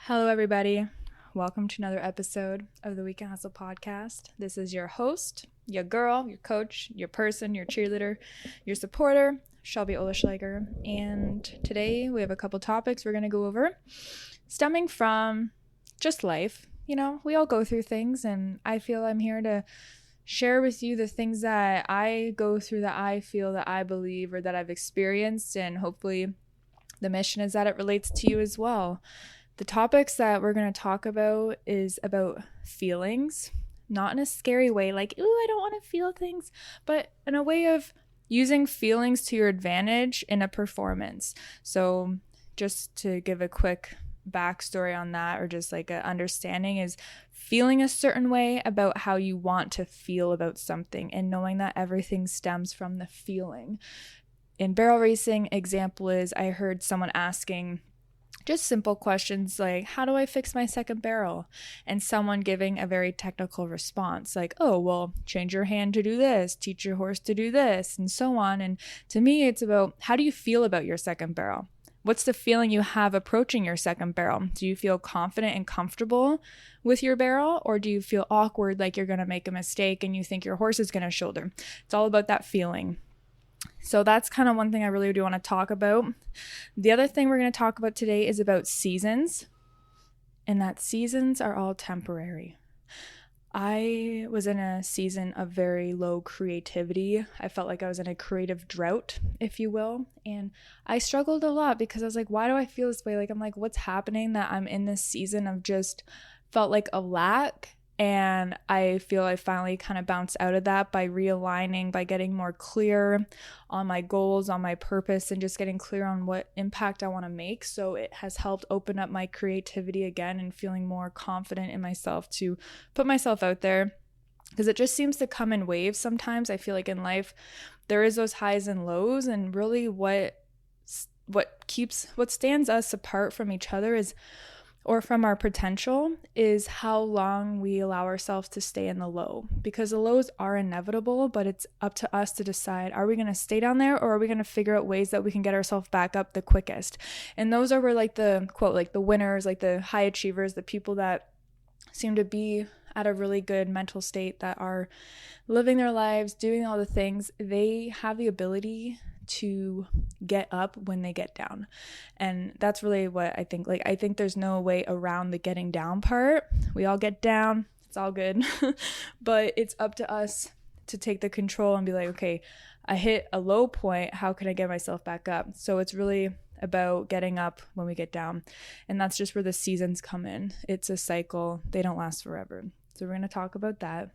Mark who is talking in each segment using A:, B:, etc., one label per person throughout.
A: Hello, everybody. Welcome to another episode of the Weekend Hustle podcast. This is your host, your girl, your coach, your person, your cheerleader, your supporter, Shelby. And today we have a couple topics we're going to go over stemming from just life. You know, we all go through things, and I feel I'm here to share with you the things that I go through, that I feel, that I believe, or that I've experienced, and hopefully the mission is that it relates to you as well. The topics that we're going to talk about is about feelings, not in a scary way, like, ooh, I don't want to feel things, but in a way of using feelings to your advantage in a performance. So just to give a quick backstory on that, or just like an understanding, is feeling a certain way about how you want to feel about something and knowing that everything stems from the feeling. In barrel racing, example is I heard someone asking just simple questions like, how do I fix my second barrel? And someone giving a very technical response like, oh, well, change your hand to do this, teach your horse to do this, and so on. And to me, it's about, how do you feel about your second barrel? What's the feeling you have approaching your second barrel? Do you feel confident and comfortable with your barrel, or do you feel awkward, like you're going to make a mistake and you think your horse is going to shoulder? It's all about that feeling. So that's kind of one thing I really do want to talk about. The other thing we're going to talk about today is about seasons, and that seasons are all temporary. I was in a season of very low creativity. I felt like I was in a creative drought, if you will. And I struggled a lot because I was like, why do I feel this way? Like, I'm like, what's happening that I'm in this season of just felt like a lack? And I feel I finally kind of bounced out of that by realigning, by getting more clear on my goals, on my purpose, and just getting clear on what impact I want to make. So it has helped open up my creativity again and feeling more confident in myself to put myself out there, because it just seems to come in waves sometimes. I feel like in life there is those highs and lows, and really what stands us apart from each other is, or from our potential, is how long we allow ourselves to stay in the low, because the lows are inevitable, but it's up to us to decide, are we going to stay down there, or are we going to figure out ways that we can get ourselves back up the quickest? And those are where, like, the quote, like the winners, like the high achievers, the people that seem to be at a really good mental state, that are living their lives, doing all the things, they have the ability to get up when they get down. And that's really what I think. Like, I think there's no way around the getting down part. We all get down, it's all good. But it's up to us to take the control and be like, okay, I hit a low point, how can I get myself back up? So it's really about getting up when we get down. And that's just where the seasons come in. It's a cycle, they don't last forever. So we're going to talk about that.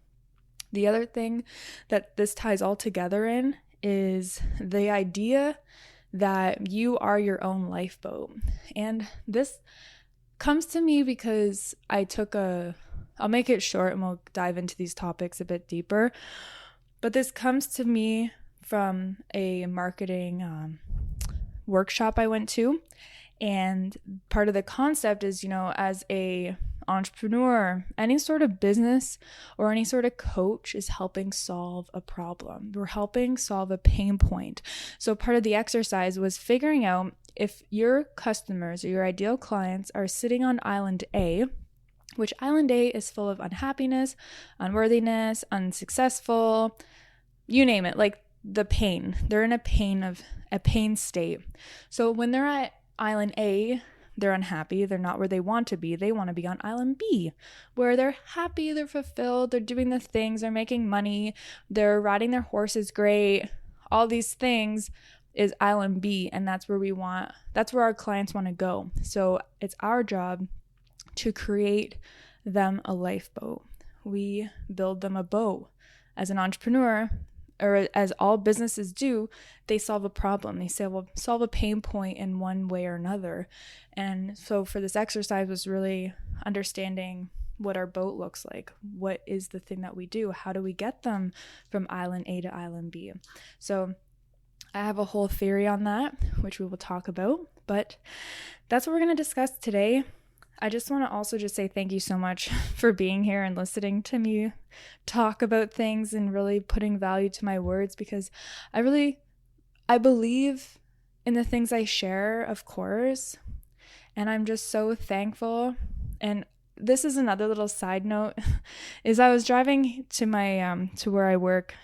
A: The other thing that this ties all together in is the idea that you are your own lifeboat. And this comes to me because I'll make it short and we'll dive into these topics a bit deeper. But this comes to me from a marketing workshop I went to. And part of the concept is, you know, as a entrepreneur, any sort of business or any sort of coach is helping solve a problem. We're helping solve a pain point. So part of the exercise was figuring out if your customers or your ideal clients are sitting on island A, which island A is full of unhappiness, unworthiness, unsuccessful, you name it, like the pain. They're in a pain state. So when they're at island A, they're unhappy, they're not where they want to be. They want to be on island B, where they're happy, they're fulfilled, they're doing the things, they're making money, they're riding their horses great. All these things is island B, and that's where our clients want to go. So it's our job to create them a lifeboat. We build them a boat. As an entrepreneur, or as all businesses do, they solve a problem. They solve a pain point in one way or another. And so for this exercise was really understanding what our boat looks like. What is the thing that we do? How do we get them from island A to island B? So I have a whole theory on that, which we will talk about, but that's what we're going to discuss today. I just want to also just say thank you so much for being here and listening to me talk about things and really putting value to my words, because I believe in the things I share, of course, And I'm just so thankful. And this is another little side note is I was driving to my to where I work,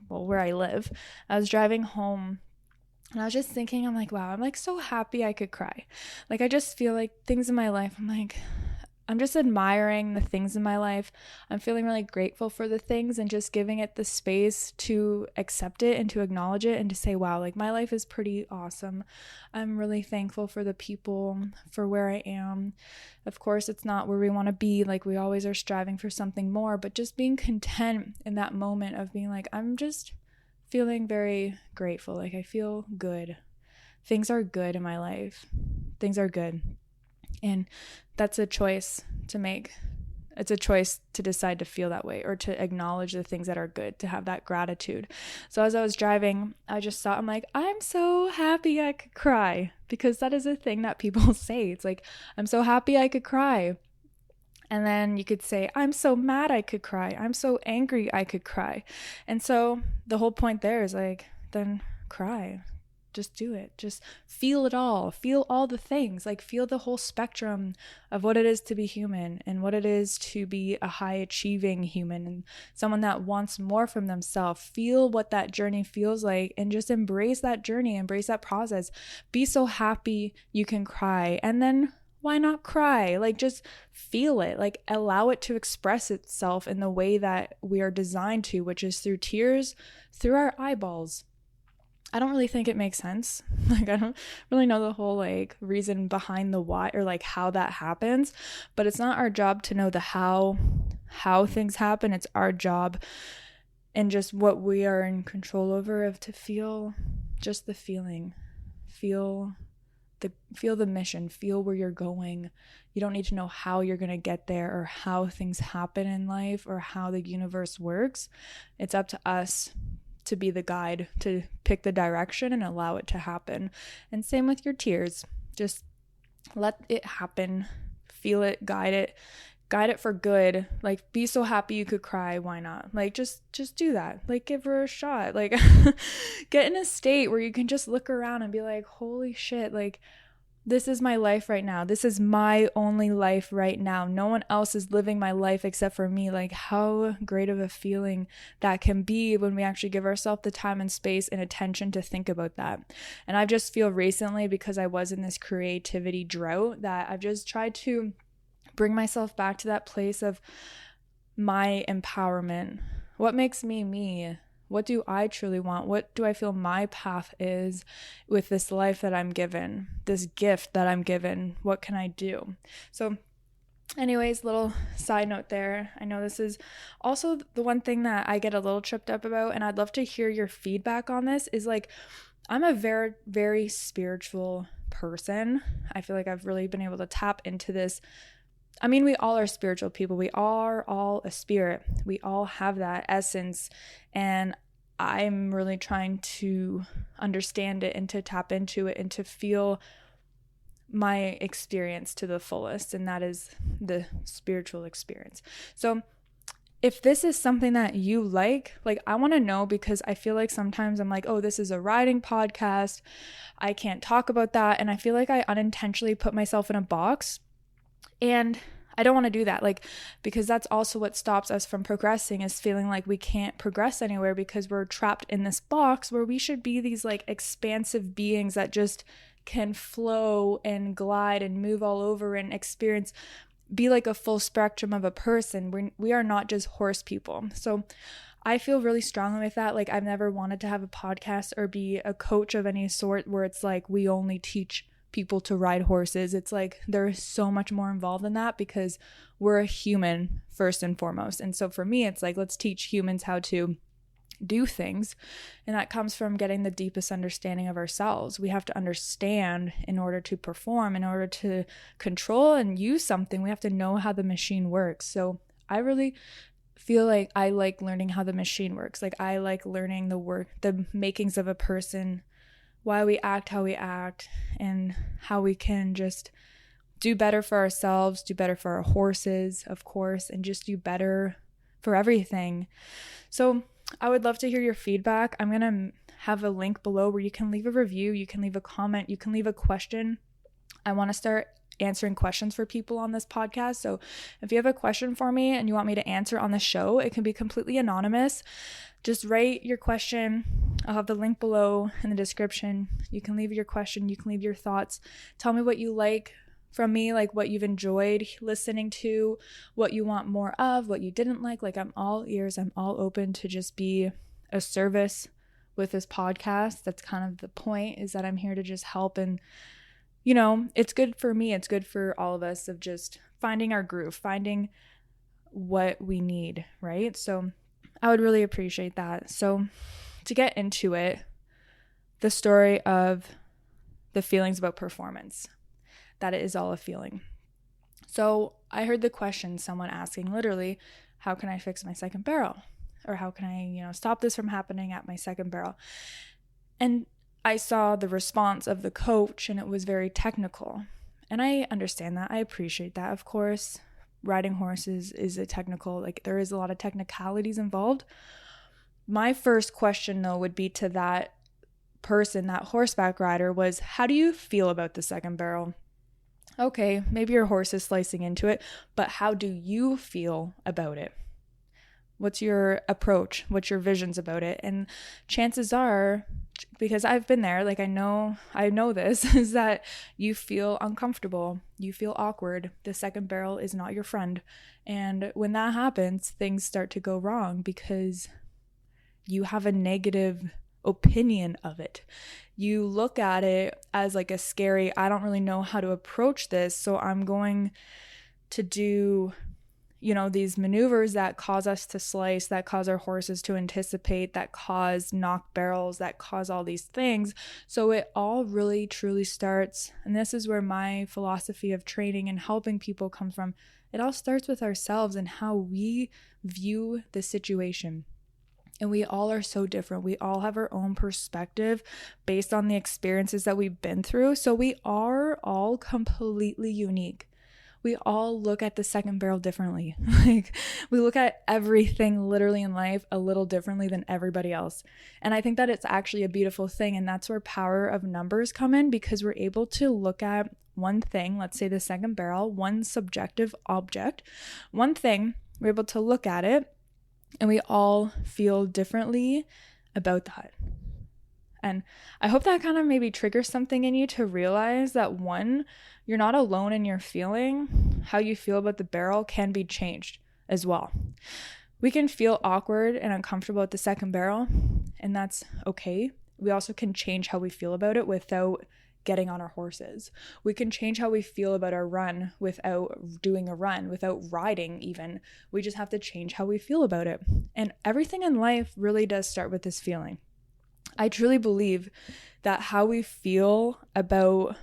A: where I live. I was driving home and I was just thinking, I'm like, wow, I'm like so happy I could cry. Like I just feel like things in my life, I'm just admiring the things in my life. I'm feeling really grateful for the things and just giving it the space to accept it and to acknowledge it and to say, wow, like my life is pretty awesome. I'm really thankful for the people, for where I am. Of course, it's not where we want to be. Like we always are striving for something more, but just being content in that moment of being like, I'm just feeling very grateful. Like I feel good. Things are good in my life. Things are good. And that's a choice to make. It's a choice to decide to feel that way or to acknowledge the things that are good, to have that gratitude. So as I was driving, I just thought, I'm like, I'm so happy I could cry, because that is a thing that people say. It's like, I'm so happy I could cry. And then you could say, I'm so mad I could cry. I'm so angry I could cry. And so the whole point there is like, then cry. Just do it. Just feel it all. Feel all the things. Like feel the whole spectrum of what it is to be human and what it is to be a high achieving human and someone that wants more from themselves. Feel what that journey feels like and just embrace that journey, embrace that process. Be so happy you can cry. And then why not cry? Like just feel it. Like allow it to express itself in the way that we are designed to, which is through tears, through our eyeballs. I don't really think it makes sense. Like I don't really know the whole like reason behind the why or like how that happens, but it's not our job to know the how things happen. It's our job and just what we are in control over of to feel just the feeling. Feel the mission, feel where you're going. You don't need to know how you're going to get there or how things happen in life or how the universe works. It's up to us to be the guide, to pick the direction and allow it to happen. And same with your tears. Just let it happen. Feel it, guide it for good. Like be so happy you could cry. Why not? Like just do that. Like give her a shot. Like get in a state where you can just look around and be like, holy shit, like this is my life right now. This is my only life right now. No one else is living my life except for me. Like how great of a feeling that can be when we actually give ourselves the time and space and attention to think about that. And I just feel recently, because I was in this creativity drought, that I've just tried to bring myself back to that place of my empowerment. What makes me me? What do I truly want? What do I feel my path is with this life that I'm given, this gift that I'm given? What can I do? So anyways, little side note there. I know this is also the one thing that I get a little tripped up about, and I'd love to hear your feedback on this, is like, I'm a very, very spiritual person. I feel like I've really been able to tap into this. I mean, we all are spiritual people. We are all a spirit. We all have that essence. And I'm really trying to understand it and to tap into it and to feel my experience to the fullest. And that is the spiritual experience. So if this is something that you like I want to know, because I feel like sometimes I'm like, oh, this is a riding podcast. I can't talk about that. And I feel like I unintentionally put myself in a box. And I don't want to do that, because that's also what stops us from progressing, is feeling like we can't progress anywhere because we're trapped in this box where we should be these expansive beings that just can flow and glide and move all over and experience, be like a full spectrum of a person. We are not just horse people. So I feel really strongly with that. I've never wanted to have a podcast or be a coach of any sort where it's we only teach people to ride horses. It's there is so much more involved in that, because we're a human first and foremost. And so for me, it's let's teach humans how to do things. And that comes from getting the deepest understanding of ourselves. We have to understand in order to perform, in order to control and use something, we have to know how the machine works. So I really feel like I like learning how the machine works. I like learning the makings of a person, why we act how we act, and how we can just do better for ourselves, do better for our horses, of course, and just do better for everything. So I would love to hear your feedback. I'm going to have a link below where you can leave a review, you can leave a comment, you can leave a question. I want to start answering questions for people on this podcast. So if you have a question for me and you want me to answer on the show, it can be completely anonymous. Just write your question. I'll have the link below in the description. You can leave your question. You can leave your thoughts. Tell me what you like from me, like what you've enjoyed listening to, what you want more of, what you didn't like. Like, I'm all ears. I'm all open to just be a service with this podcast. That's kind of the point, is that I'm here to just help. And, you know, it's good for me. It's good for all of us, of just finding our groove, finding what we need, right? So I would really appreciate that. So to get into it, the story of the feelings about performance, that it is all a feeling. So I heard the question, someone asking literally, how can I fix my second barrel? Or how can I, stop this from happening at my second barrel? And I saw the response of the coach, and it was very technical. And I understand that. I appreciate that, of course. Riding horses is a technical, like, there is a lot of technicalities involved. My first question, though, would be to that person, that horseback rider, was, how do you feel about the second barrel? Okay, maybe your horse is slicing into it, but how do you feel about it? What's your approach? What's your visions about it? And chances are, because I've been there, like, I know this, is that you feel uncomfortable, you feel awkward. The second barrel is not your friend. And when that happens, things start to go wrong because you have a negative opinion of it. You look at it as like a scary, I don't really know how to approach this, so I'm going to do these maneuvers that cause us to slice, that cause our horses to anticipate, that cause knocked barrels, that cause all these things. So it all really truly starts, and this is where my philosophy of training and helping people comes from. It all starts with ourselves and how we view the situation. And we all are so different. We all have our own perspective based on the experiences that we've been through. So we are all completely unique. We all look at the second barrel differently. Like, we look at everything literally in life a little differently than everybody else. And I think that it's actually a beautiful thing. And that's where power of numbers come in, because we're able to look at one thing, let's say the second barrel, one subjective object, one thing, we're able to look at it, and we all feel differently about that. And I hope that kind of maybe triggers something in you to realize that, one, you're not alone in your feeling. How you feel about the barrel can be changed as well. We can feel awkward and uncomfortable at the second barrel, and that's okay. We also can change how we feel about it without getting on our horses. We can change how we feel about our run without doing a run, without riding even. We just have to change how we feel about it. And everything in life really does start with this feeling. I truly believe that how we feel about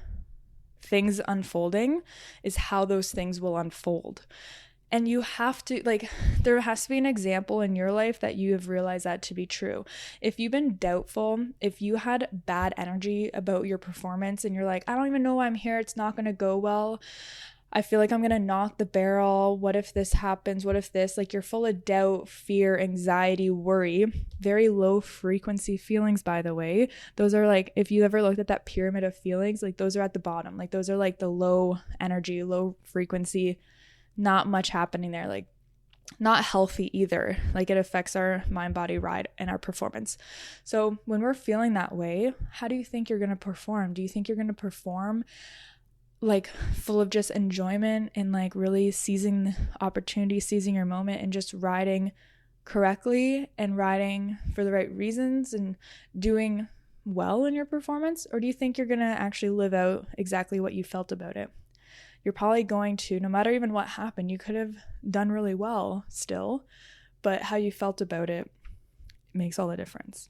A: things unfolding is how those things will unfold. And you have to, there has to be an example in your life that you have realized that to be true. If you've been doubtful, if you had bad energy about your performance and you're like, I don't even know why I'm here, it's not going to go well, I feel like I'm going to knock the barrel, what if this happens, what if this, you're full of doubt, fear, anxiety, worry, very low frequency feelings, by the way. Those are if you ever looked at that pyramid of feelings, those are at the bottom, those are the low energy, low frequency, not much happening there, not healthy either. It affects our mind, body, ride, and our performance. So when we're feeling that way, how do you think you're going to perform? Do you think you're going to perform full of just enjoyment and really seizing the opportunity, seizing your moment, and just riding correctly and riding for the right reasons and doing well in your performance? Or do you think you're going to actually live out exactly what you felt about it? You're probably going to, no matter even what happened, you could have done really well still, but how you felt about it makes all the difference.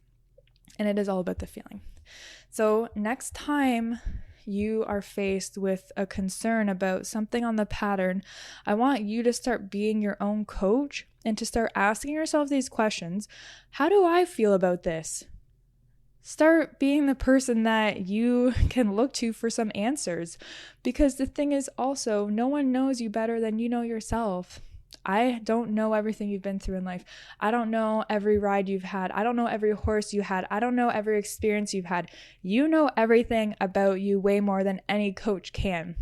A: And it is all about the feeling. So next time you are faced with a concern about something on the pattern, I want you to start being your own coach and to start asking yourself these questions. How do I feel about this? Start being the person that you can look to for some answers, because the thing is also, no one knows you better than you know yourself. I don't know everything you've been through in life. I don't know every ride you've had. I don't know every horse you had. I don't know every experience you've had. You know everything about you way more than any coach can.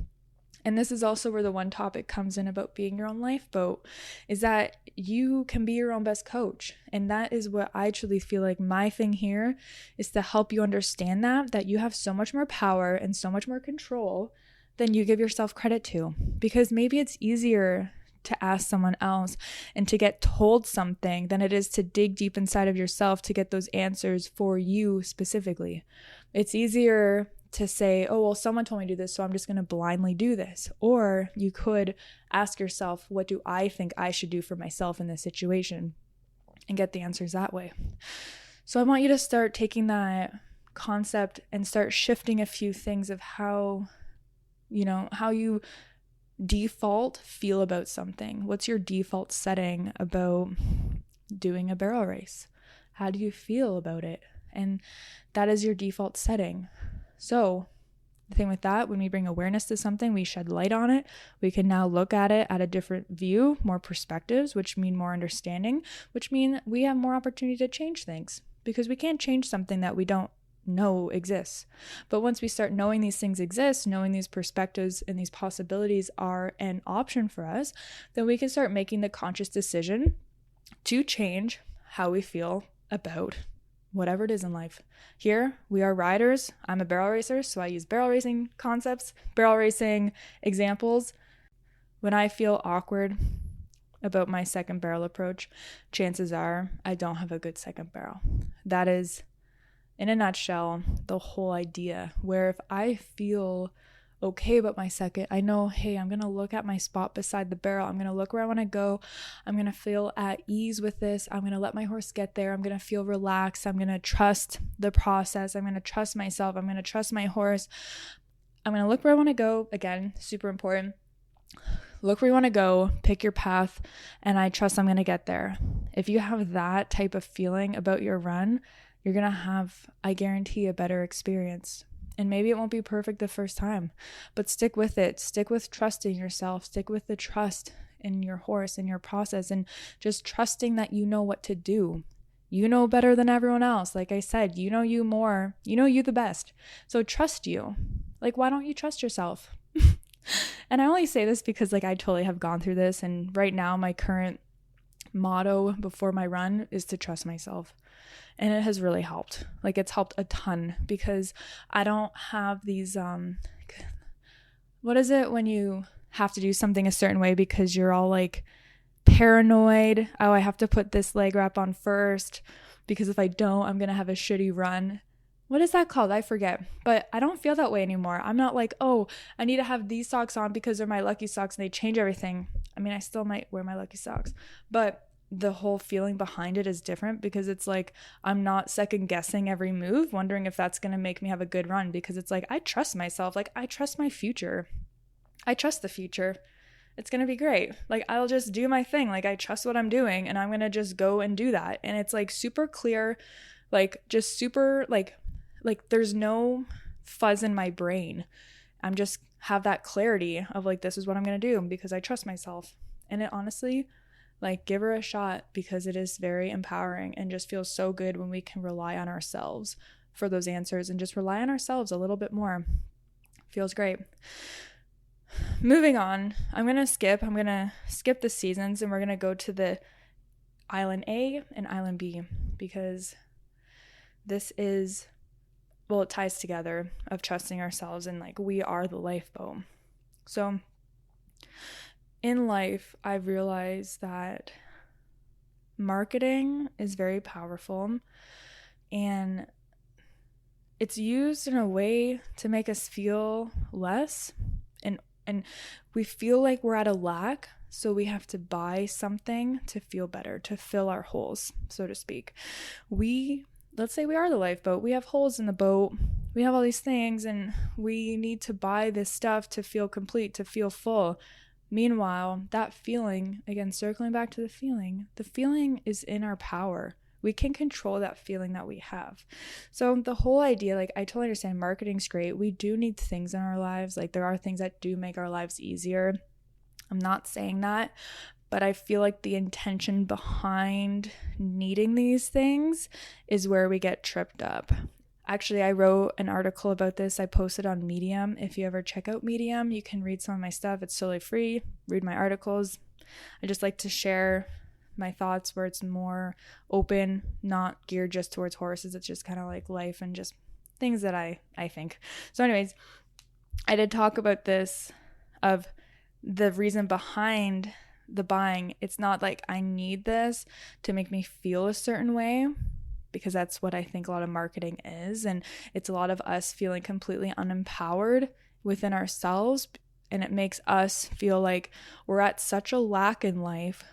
A: And this is also where the one topic comes in about being your own lifeboat, is that you can be your own best coach. And that is what I truly feel like my thing here is to help you understand that you have so much more power and so much more control than you give yourself credit to. Because maybe it's easier to ask someone else and to get told something than it is to dig deep inside of yourself to get those answers for you specifically. It's easier to say, oh, well, someone told me to do this, so I'm just going to blindly do this. Or you could ask yourself, what do I think I should do for myself in this situation? And get the answers that way. So I want you to start taking that concept and start shifting a few things of how you default feel about something. What's your default setting about doing a barrel race? How do you feel about it? And that is your default setting. So the thing with that, when we bring awareness to something, we shed light on it. We can now look at it at a different view, more perspectives, which mean more understanding, which mean we have more opportunity to change things, because we can't change something that we don't know exists. But once we start knowing these things exist, knowing these perspectives and these possibilities are an option for us, then we can start making the conscious decision to change how we feel about whatever it is in life. Here, we are riders. I'm a barrel racer, so I use barrel racing concepts, barrel racing examples. When I feel awkward about my second barrel approach, chances are I don't have a good second barrel. That is, in a nutshell, the whole idea, where if I feel okay about my second, I know, hey, I'm going to look at my spot beside the barrel. I'm going to look where I want to go. I'm going to feel at ease with this. I'm going to let my horse get there. I'm going to feel relaxed. I'm going to trust the process. I'm going to trust myself. I'm going to trust my horse. I'm going to look where I want to go. Again, super important. Look where you want to go, pick your path, and I trust I'm going to get there. If you have that type of feeling about your run, you're going to have, I guarantee, a better experience. And maybe it won't be perfect the first time, but stick with it. Stick with trusting yourself. Stick with the trust in your horse and your process, and just trusting that you know what to do. You know better than everyone else. Like I said, you know you more. You know you the best. So trust you. Like, why don't you trust yourself? And I only say this because I totally have gone through this. And right now, my current motto before my run is to trust myself. And it has really helped. It's helped a ton, because I don't have these, what is it when you have to do something a certain way because you're all paranoid? Oh, I have to put this leg wrap on first because if I don't, I'm going to have a shitty run. What is that called? I forget. But I don't feel that way anymore. I'm not oh, I need to have these socks on because they're my lucky socks and they change everything. I mean, I still might wear my lucky socks, but the whole feeling behind it is different, because it's I'm not second guessing every move, wondering if that's going to make me have a good run, because it's I trust myself. I trust my future. I trust the future. It's going to be great. I'll just do my thing. I trust what I'm doing, and I'm going to just go and do that. And it's super clear, just super there's no fuzz in my brain. I'm just have that clarity of this is what I'm going to do because I trust myself. And it honestly, give her a shot, because it is very empowering and just feels so good when we can rely on ourselves for those answers and just rely on ourselves a little bit more. Feels great. Moving on, I'm going to skip the seasons, and we're going to go to the Island A and Island B, because this is, well, it ties together of trusting ourselves, and we are the lifeboat. So in life, I've realized that marketing is very powerful, and it's used in a way to make us feel less, and we feel like we're at a lack, so we have to buy something to feel better, to fill our holes, so to speak. Let's say we are the lifeboat. We have holes in the boat. We have all these things, and we need to buy this stuff to feel complete, to feel full. Meanwhile, that feeling, again, circling back to the feeling is in our power. We can control that feeling that we have. So the whole idea, I totally understand marketing's great. We do need things in our lives. There are things that do make our lives easier. I'm not saying that, but I feel the intention behind needing these things is where we get tripped up. Actually, I wrote an article about this. I posted on Medium. If you ever check out Medium, you can read some of my stuff. It's totally free. Read my articles. I just like to share my thoughts where it's more open, not geared just towards horses. It's just kind of like life and just things that I think. So anyways, I did talk about this, of the reason behind the buying. It's not like I need this to make me feel a certain way, because that's what I think a lot of marketing is. And it's a lot of us feeling completely unempowered within ourselves. And it makes us feel like we're at such a lack in life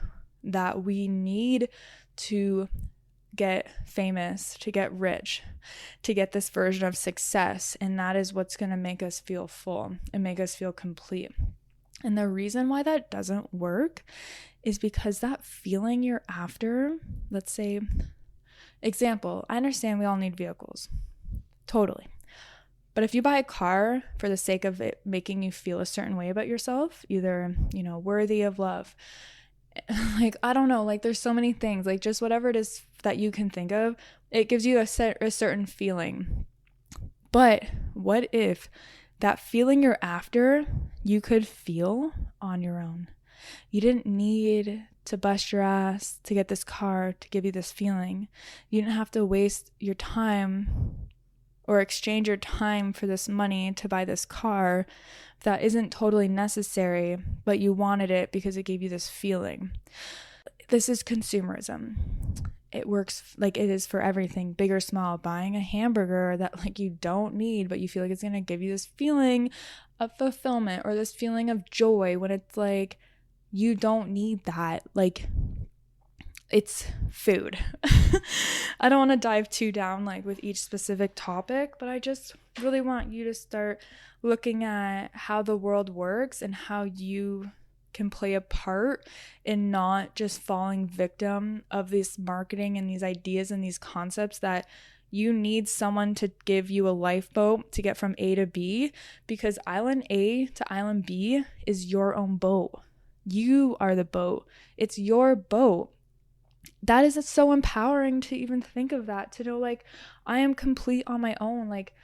A: that we need to get famous, to get rich, to get this version of success. And that is what's going to make us feel full and make us feel complete. And the reason why that doesn't work is because that feeling you're after, let's say, example, I understand we all need vehicles. Totally. But if you buy a car for the sake of it making you feel a certain way about yourself, either, worthy of love, like, I don't know, like there's so many things, like just whatever it is that you can think of, it gives you a certain feeling. But what if that feeling you're after, you could feel on your own? You didn't need to bust your ass to get this car to give you this feeling. You didn't have to waste your time or exchange your time for this money to buy this car that isn't totally necessary, but you wanted it because it gave you this feeling. This is consumerism. It works like it is for everything, big or small. Buying a hamburger that like you don't need, but you feel like it's going to give you this feeling of fulfillment or this feeling of joy, when it's like you don't need that. Like, it's food. I don't want to dive too down like with each specific topic, but I just really want you to start looking at how the world works and how you can play a part in not just falling victim of this marketing and these ideas and these concepts that you need someone to give you a lifeboat to get from A to B, because island A to island B is your own boat. You are the boat. It's your boat. That is so empowering to even think of that, to know like I am complete on my own. Like,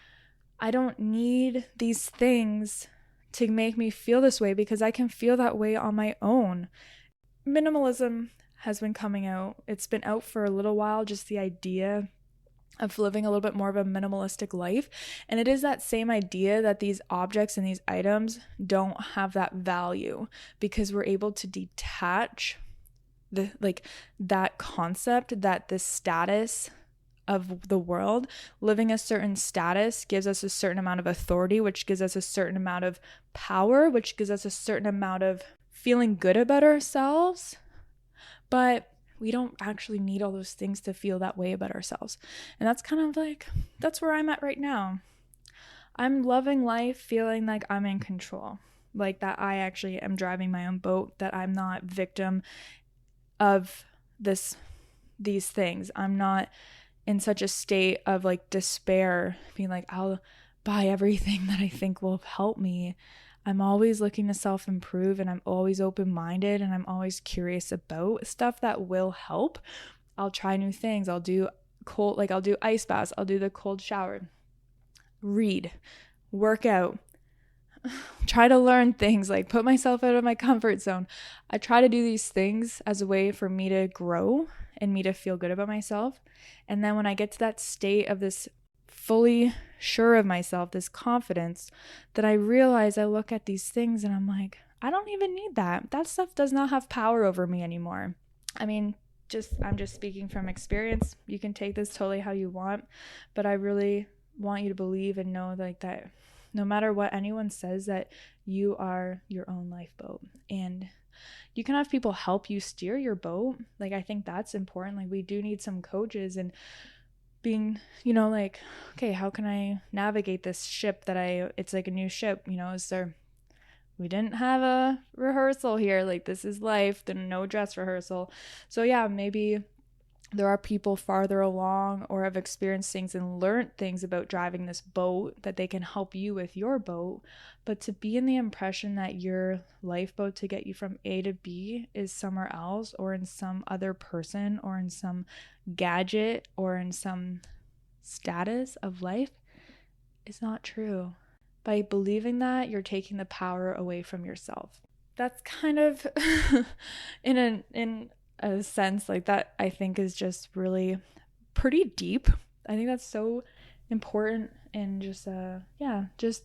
A: I don't need these things to make me feel this way, because I can feel that way on my own. Minimalism has been coming out. It's been out for a little while, just the idea of living a little bit more of a minimalistic life. And it is that same idea that these objects and these items don't have that value, because we're able to detach that concept, that the status of the world, living a certain status gives us a certain amount of authority, which gives us a certain amount of power, which gives us a certain amount of feeling good about ourselves. But we don't actually need all those things to feel that way about ourselves. And that's kind of like, that's where I'm at right now. I'm loving life, feeling like I'm in control, like that I actually am driving my own boat, that I'm not victim of these things. I'm not in such a state of like despair, being like, I'll buy everything that I think will help me. I'm always looking to self-improve, and I'm always open-minded, and I'm always curious about stuff that will help. I'll try new things. I'll do ice baths. I'll do the cold shower, read, work out, try to learn things, like put myself out of my comfort zone. I try to do these things as a way for me to grow and me to feel good about myself. And then when I get to that state of this fully sure of myself, this confidence, that I realize, I look at these things and I'm like, I don't even need that. That stuff does not have power over me anymore. I mean, I'm just speaking from experience. You can take this totally how you want, but I really want you to believe and know like that no matter what anyone says, that you are your own lifeboat, and you can have people help you steer your boat. Like, I think that's important. Like, we do need some coaches, and being, like, okay, how can I navigate this ship it's like a new ship, we didn't have a rehearsal here. Like, this is life, then no dress rehearsal. So yeah, maybe there are people farther along or have experienced things and learned things about driving this boat that they can help you with your boat. But to be in the impression that your lifeboat to get you from A to B is somewhere else, or in some other person, or in some gadget, or in some status of life is not true. By believing that, you're taking the power away from yourself. That's kind of in a sense like that, I think is just really pretty deep. I think that's so important, and just just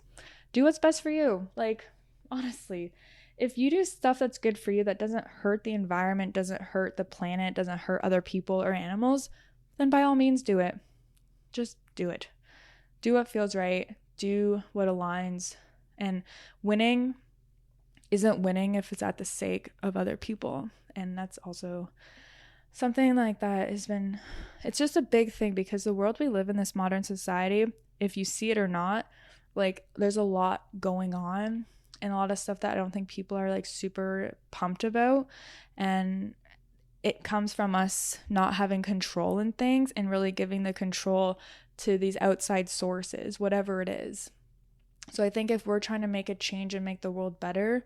A: do what's best for you. Like, honestly, if you do stuff that's good for you, that doesn't hurt the environment, doesn't hurt the planet, doesn't hurt other people or animals, then by all means do it. Just do it. Do what feels right. Do what aligns. And winning isn't winning if it's at the sake of other people. And that's also something like that it's just a big thing, because the world we live in, this modern society, if you see it or not, like, there's a lot going on and a lot of stuff that I don't think people are like super pumped about. And it comes from us not having control in things and really giving the control to these outside sources, whatever it is. So I think if we're trying to make a change and make the world better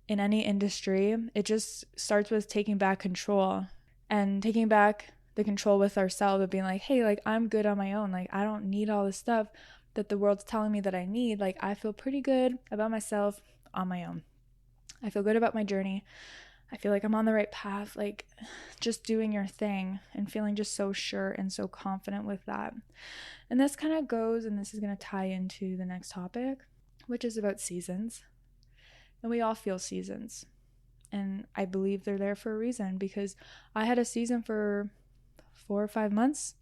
A: in any industry, it just starts with taking back control, and taking back the control with ourselves of being like, hey, like, I'm good on my own. Like, I don't need all this stuff that the world's telling me that I need. Like, I feel pretty good about myself on my own. I feel good about my journey. I feel like I'm on the right path. Like, just doing your thing and feeling just so sure and so confident with that. And this kind of goes, and this is going to tie into the next topic, which is about seasons. And we all feel seasons. And I believe they're there for a reason, because I had a season for 4 or 5 months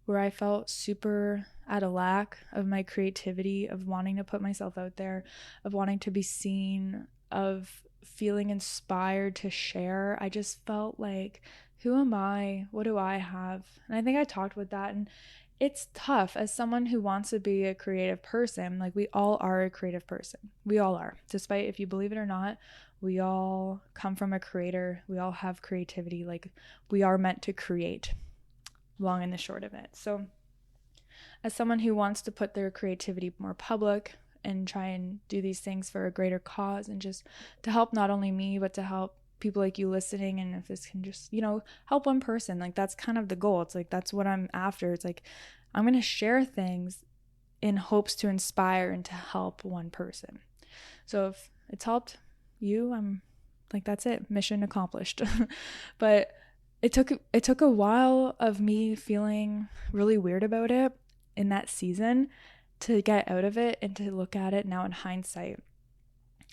A: where I felt super at a lack of my creativity, of wanting to put myself out there, of wanting to be seen, of feeling inspired to share. I just felt like, who am I? What do I have? And I think I talked with that, and it's tough as someone who wants to be a creative person. Like, we all are a creative person. We all are. Despite if you believe it or not, we all come from a creator. We all have creativity. Like, we are meant to create, long and the short of it. So as someone who wants to put their creativity more public and try and do these things for a greater cause, and just to help not only me, but to help people like you listening, and if this can just, help one person, like, that's kind of the goal. It's like, that's what I'm after. It's like, I'm going to share things in hopes to inspire and to help one person. So if it's helped you, I'm like, that's it, mission accomplished. But it took a while of me feeling really weird about it in that season to get out of it and to look at it now in hindsight.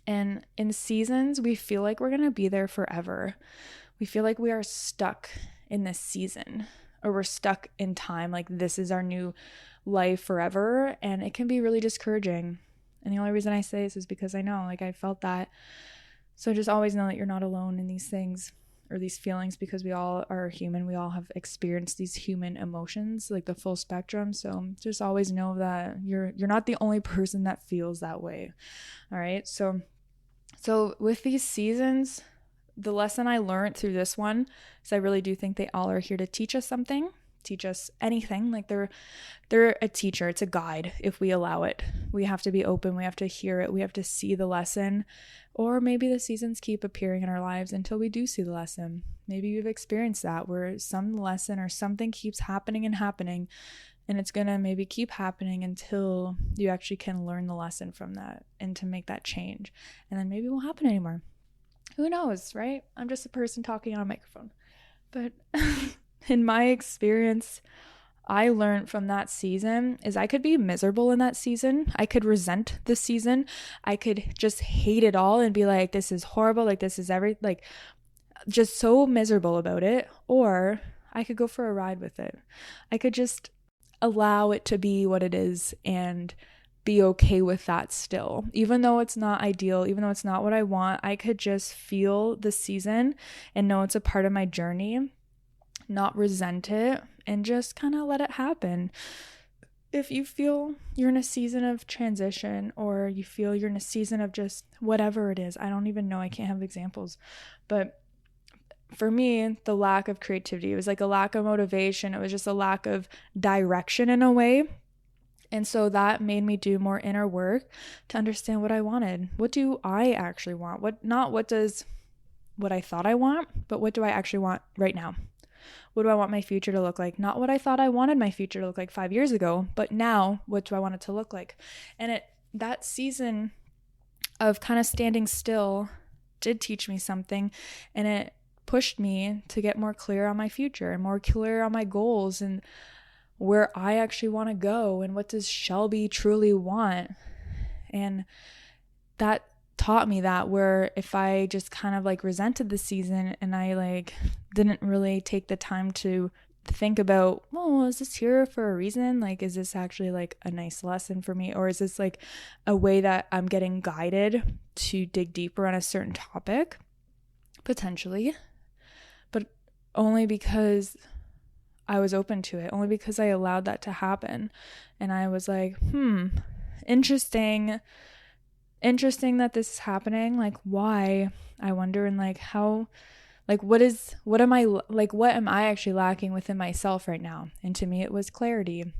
A: And in seasons, we feel like we're going to be there forever. We feel like we are stuck in this season, or we're stuck in time. Like, this is our new life forever. And it can be really discouraging. And the only reason I say this is because I know, like, I felt that. So just always know that you're not alone in these things or these feelings, because we all are human. We all have experienced these human emotions, like the full spectrum. So just always know that you're not the only person that feels that way. All right. So with these seasons, the lesson I learned through this one is I really do think they all are here to teach us something, teach us anything. Like, they're a teacher. It's a guide if we allow it. We have to be open. We have to hear it. We have to see the lesson. Or maybe the seasons keep appearing in our lives until we do see the lesson. Maybe you've experienced that, where some lesson or something keeps happening and happening, and it's going to maybe keep happening until you actually can learn the lesson from that and to make that change. And then maybe it won't happen anymore. Who knows, right? I'm just a person talking on a microphone. But in my experience, I learned from that season is I could be miserable in that season. I could resent the season. I could just hate it all and be like, this is horrible. Like, this is just so miserable about it. Or I could go for a ride with it. I could just allow it to be what it is and be okay with that still. Even though it's not ideal, even though it's not what I want, I could just feel the season and know it's a part of my journey, not resent it, and just kind of let it happen. If you feel you're in a season of transition, or you feel you're in a season of just whatever it is, I don't even know, I can't have examples, but for me, the lack of creativity, it was like a lack of motivation. It was just a lack of direction in a way. And so that made me do more inner work to understand what I wanted. What do I actually want? Not what does what I thought I want, but what do I actually want right now? What do I want my future to look like? Not what I thought I wanted my future to look like 5 years ago, but now what do I want it to look like? And that season of kind of standing still did teach me something, and it pushed me to get more clear on my future and more clear on my goals and where I actually want to go and what does Shelby truly want. And that taught me that, where if I just kind of like resented the season and I like didn't really take the time to think about, well, is this here for a reason? Like, is this actually like a nice lesson for me? Or is this like a way that I'm getting guided to dig deeper on a certain topic? Potentially. But only because I was open to it, only because I allowed that to happen. And I was like, interesting that this is happening. Like, why? I wonder. And like, how, like, what am I actually lacking within myself right now? And to me, it was clarity.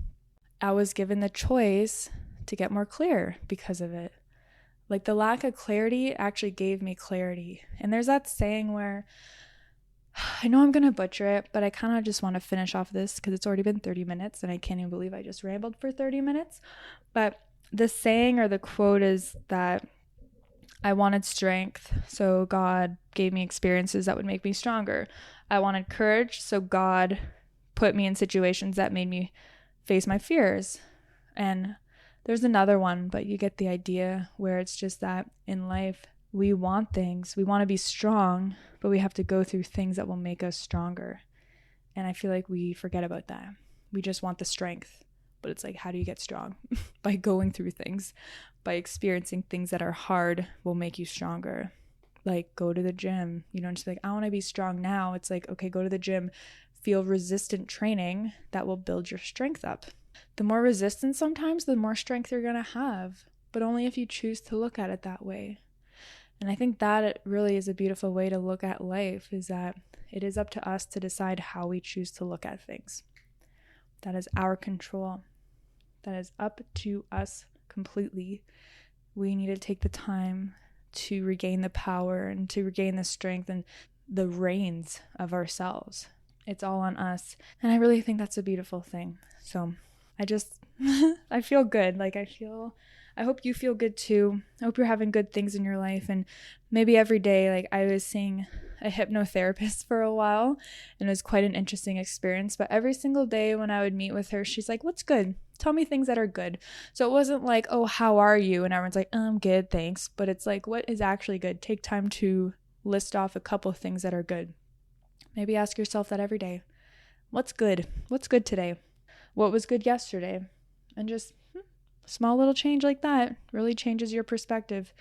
A: I was given the choice to get more clear because of it. Like, the lack of clarity actually gave me clarity. And there's that saying where, I know I'm going to butcher it, but I kind of just want to finish off this because it's already been 30 minutes and I can't even believe I just rambled for 30 minutes. But the saying or the quote is that I wanted strength, so God gave me experiences that would make me stronger. I wanted courage, so God put me in situations that made me face my fears. And there's another one, but you get the idea, where it's just that in life, we want things. We want to be strong, but we have to go through things that will make us stronger. And I feel like we forget about that. We just want the strength. But it's like, how do you get strong? By going through things, by experiencing things that are hard will make you stronger. Like, go to the gym. You don't just be like, I want to be strong now. It's like, okay, go to the gym, feel resistant training that will build your strength up. The more resistance sometimes, the more strength you're going to have, but only if you choose to look at it that way. And I think that it really is a beautiful way to look at life, is that it is up to us to decide how we choose to look at things. That is our control. That is up to us completely. We need to take the time to regain the power and to regain the strength and the reins of ourselves. It's all on us. And I really think that's a beautiful thing. So I just, I feel good. Like, I hope you feel good too. I hope you're having good things in your life. And maybe every day, like, I was seeing a hypnotherapist for a while, and it was quite an interesting experience. But every single day when I would meet with her, she's like, what's good? Tell me things that are good. So it wasn't like, oh, how are you? And everyone's like, I'm good, thanks. But it's like, what is actually good? Take time to list off a couple of things that are good. Maybe ask yourself that every day. What's good? What's good today? What was good yesterday? And just small little change like that really changes your perspective.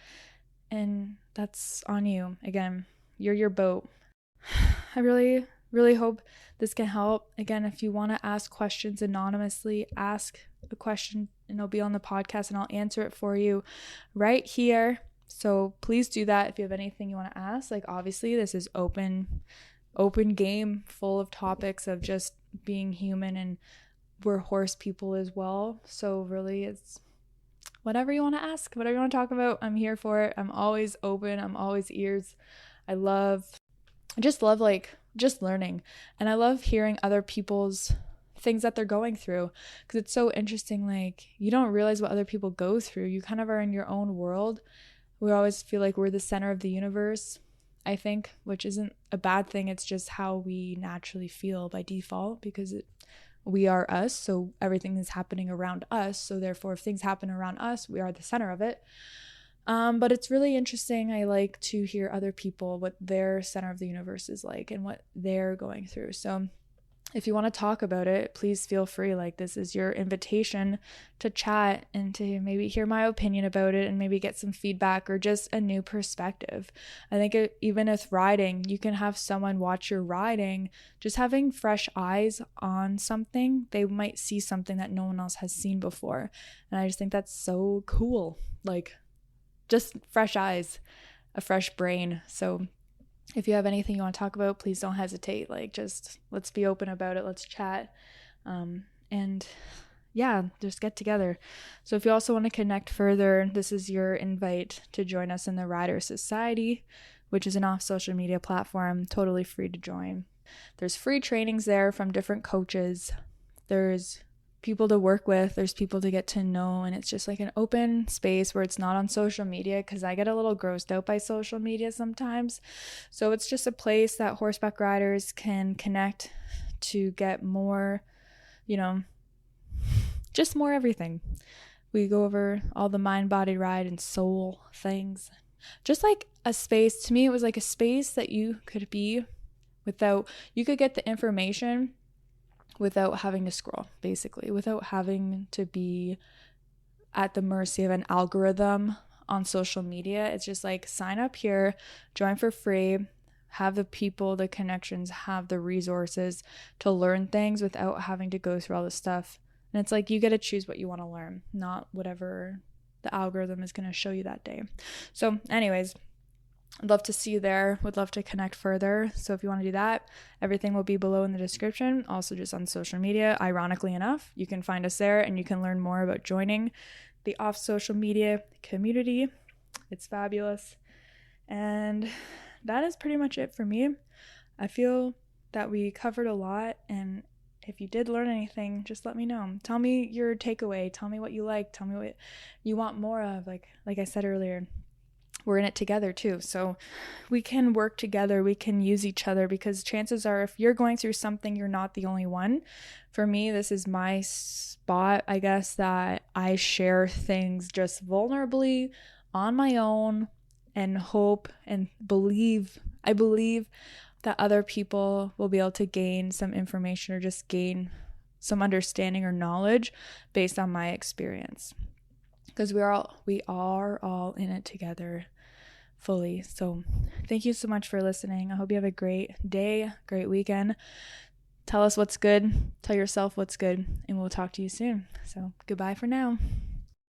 A: And that's on you. Again, you're your boat. I really, really hope this can help. Again, if you want to ask questions anonymously, ask a question and it'll be on the podcast and I'll answer it for you right here. So please do that if you have anything you want to ask. Like, obviously this is open game, full of topics of just being human, and we're horse people as well. So really, it's whatever you want to ask, whatever you want to talk about, I'm here for it. I'm always open. I'm always ears. I just love like just learning, and I love hearing other people's things that they're going through, because it's so interesting. Like, you don't realize what other people go through. You kind of are in your own world. We always feel like we're the center of the universe, I think, which isn't a bad thing. It's just how we naturally feel by default, because we are us, so everything is happening around us. So therefore, if things happen around us, we are the center of it. But it's really interesting. I like to hear other people, what their center of the universe is like and what they're going through. So if you want to talk about it, please feel free. Like, this is your invitation to chat and to maybe hear my opinion about it and maybe get some feedback or just a new perspective. I think even with riding, you can have someone watch your riding, just having fresh eyes on something. They might see something that no one else has seen before. And I just think that's so cool. Like, just fresh eyes, a fresh brain. So if you have anything you want to talk about, please don't hesitate. Like, just let's be open about it. Let's chat. And yeah, just get together. So if you also want to connect further, this is your invite to join us in the Rider Society, which is an off social media platform, totally free to join. There's free trainings there from different coaches. There's people to work with, there's people to get to know, and it's just like an open space where it's not on social media, because I get a little grossed out by social media sometimes. So it's just a place that horseback riders can connect to get more, just more everything. We go over all the mind, body, ride, and soul things. Just like a space, to me it was like a space that you could be without, you could get the information without having to scroll, basically, without having to be at the mercy of an algorithm on social media. It's just like, sign up here, join for free, have the people, the connections, have the resources to learn things without having to go through all this stuff. And it's like, you get to choose what you want to learn, not whatever the algorithm is going to show you that day. So anyways, I'd love to see you there. Would love to connect further. So if you want to do that, everything will be below in the description. Also just on social media. Ironically enough, you can find us there and you can learn more about joining the off social media community. It's fabulous. And that is pretty much it for me. I feel that we covered a lot, and if you did learn anything, just let me know. Tell me your takeaway. Tell me what you like. Tell me what you want more of. Like I said earlier, we're in it together too. So we can work together. We can use each other, because chances are if you're going through something, you're not the only one. For me, this is my spot, I guess, that I share things just vulnerably on my own and hope and believe. I believe that other people will be able to gain some information or just gain some understanding or knowledge based on my experience. Because we are all in it together fully. So thank you so much for listening. I hope you have a great day, great weekend. Tell us what's good. Tell yourself what's good, and we'll talk to you soon. So goodbye for now.